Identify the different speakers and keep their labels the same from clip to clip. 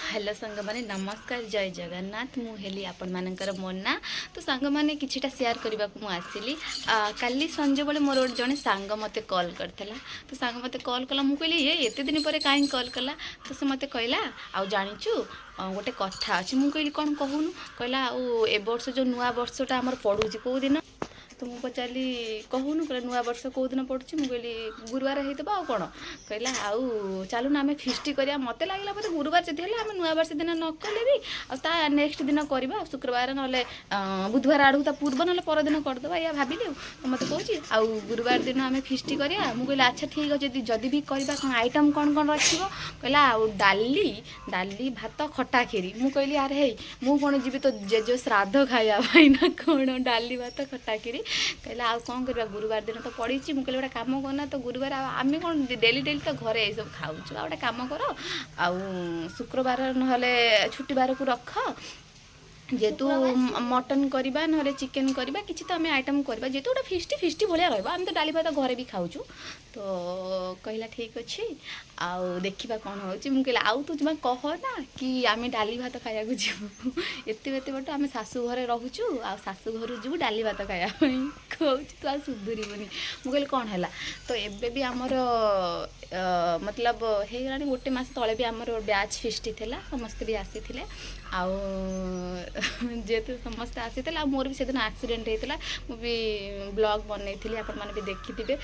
Speaker 1: hello सांग माने नमस्कार जय जगन्नाथ मु हेली आपण मानकर मोना तो सांग माने किछिटा शेयर करबा को मु आसिली काली संजे बेले मोर जने सांग मते कॉल करथला तो सांग मते कॉल कला मु कहली ये एते दिन परे काई कॉल कला तो से मते कहला आ जानिचु गोटे कथा अछि मु कहली कोन कहूनु कहला आ ए वर्ष जो नुवा वर्षटा हमर पडुची को दिन तो मुझे पचारि कहूनु कहला नुआ वर्ष कौ दिन पड़ुची मुझे कहली गुरुवार होता आ कौन कहला आउ चलू ना आम फिस्ट करा मत लगे बोले गुरुवार जब है आम नुआ वर्ष दिन न कले भी आ नेक्स्ट दिन करवा शुक्रवार ना बुधवार आड़ू ता पूर्व ना परदिन करदे या भाविली तो मत कौच आउ गुरुवार दिन आम फिस्ट करा मुझे कहली अच्छा ठीक अच्छे जदि भी करवा कौन आइटम कौन कौन रखो कहला आउ डाली डाली भात खटा खीरी मुझे कहली अरे हे मुझे कौन जी तो जेजो श्राद्ध खाया ना कौन डाली भात खटा खीरी कहला आ कौन करवा गुरुवार दिन तो पड़ी मुझे कहली गोटे कम करना तो गुरुवार आम कौन डेली डेली तो घरे ये सब खाऊ आ गोटे कम कर आउ शुक्रवार ना छुट्टी बार को रख जेतु मटन करवा ना चिकेन करवा किसी तो आम आइटम करवा जेतु गोटे फिष्टी फिष्टी भाया रहा आम तो डाली भात घरे भी खाऊँ तो कहला ठीक अच्छे आउ देखा कौन हो कहली आउ तू जमा कह ना कि आम डाली भात खाया जीवु एत बट आम शाशु घरे रोचु आ शाशु घर जीवु डाली भात खाया कहूँ तू आ सुधरबनी मुझे कहली कौन है तो एबे भी आमर मतलब हो गला गोटे मस तले भी आमर बैच फिष्टी थी समस्ते भी आसी आउ जेहेतु समस्ते आसी मोर भी सेदिन एक्सीडेंट होता मुझे ब्लॉग बनई आपण मैंने भी देखी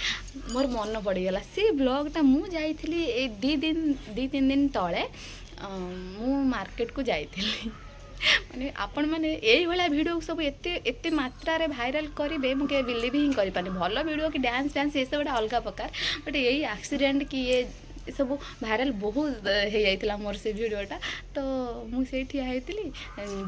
Speaker 1: मोर मन पड़गला सी ब्लॉगटा मु जाइली ए दी तीन दिन तले मु मार्केट को जाइली माने आपण मैंने यही वीडियो सब एते मात्रा रे भाइराल करेंगे मुझे बिलीव ही कर भल वीडियो कि डांस डांस ये सब अलग प्रकार बट यही एक्सीडेंट कि ये सब भाइराल बहुत हो जाता मोर से वीडियोटा तो मुझे होती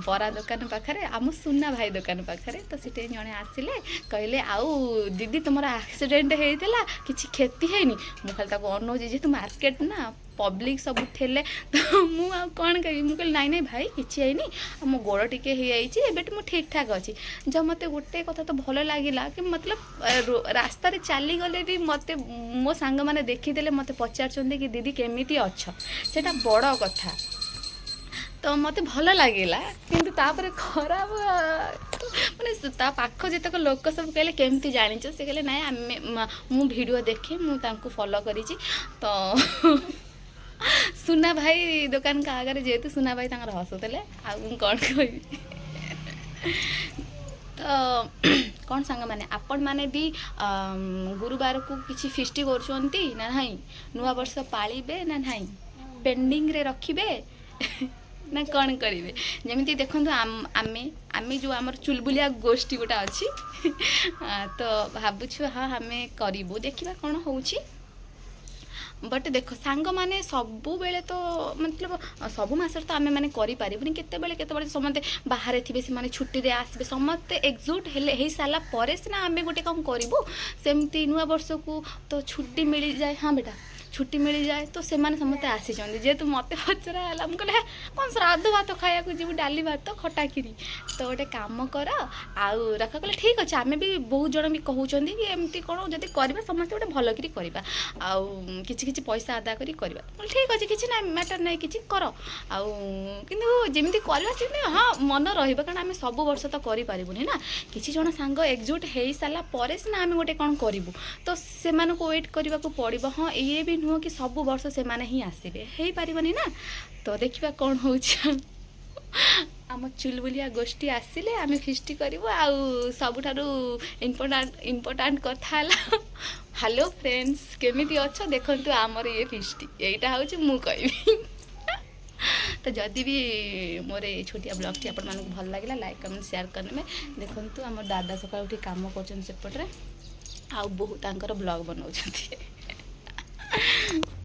Speaker 1: बरा दुकान पाखे आम सुना भाई दुकान पाखे तो सीटे जड़े आसिले कहले आउ दीदी तुम एक्सीडेंट होता किसी क्षति है मुझे अनौजी जेहेतु मार्केट ना पब्लिक सब थे तो मुझे कौन कह मुझे नाई नाई भाई किसी है मो गोड़ टिके हो ठीक ठाक अच्छी जब मत गोटे कथा तो भल लगे कि मतलब रास्ता चली गले भी मत मो सांग मैंने देखीदे मत पचार कि दीदी केमिति अच्छ सेटा बड़ कथा तो मत भल लगे कि खराब माने पाख जितक लोक सब कहले केमती जानी से कहले ना मु वीडियो देखे मुझे फॉलो करी तो सुना भाई दुकान का आगे जेहेतु सुना भाई हसुले कौन कह तो कौन सांग माने आपण माने भी गुरुवार को किसी फिष्टी करछंती ना नहीं नुआ वर्ष पालिबे ना नहीं पेंडिंग रे रखिबे ना कौन करेंगे जमी देखो आमे आमे जो आमर चुलबुलिया गोष्ठी गोटा अच्छी तो भावुँ हाँ आम करूँ देखा कौन हो बट देख सांग माने सबु बेले तो मतलब सबु मासर तो आमे माने करि पारिबुनी केते बेले समते बाहर थिबे से माने छुट्टी रे आसबे समते एकजुट हेले सारा पर सिना आमे गोटे काम करूँ सेमती नुआ वर्ष को तो छुट्टी मिल जाए हाँ बेटा छुट्टी मिल जाए तो से माने समते आसी जेहेतु मत पचरा है मुझे कौन श्राद्ध भात खाया जीव डाली भात खटा खीरी तो गोटे कम कर आउ रखा कहले ठीक अच्छे आम भी बहुत जन भी कहते कि एमती कौन जब करवा समस्त गोटे भल कर करवा आउ किछि पैसा अदा करी करवा ठीक अच्छे किसी ना मैटर ना कि कर आउ जमी करवा हाँ मन रहा कारण आम सब वर्ष तो करें ना किसी जन सांग एकजुट हो सारा पर सीना आम गोटे कौन करूँ तो से वेट करने को पड़ो हाँ ये भी नुह कि सब वर्ष से माने ही आसबे हो पारिबनी ना तो देखा कौन हो आम चुलबुलिया गोष्ठी आसिले आम फिष्टी करूँ आउ सबुठारु इम्पोर्टाट कथा हेलो फ्रेंड्स केमिति अच्छ देखंतु आमर ये फिष्टी यहीटा हूँ मु कहबी तो जदि भी मोर ये छोटिया ब्लॉग टी आपण मानक भल लगे लाइक कमेंट शेयर करने में देखंतु आम दादा सकाळ उठी काम कर सेपटे आउ बहुत ब्लॉग बनाऊँ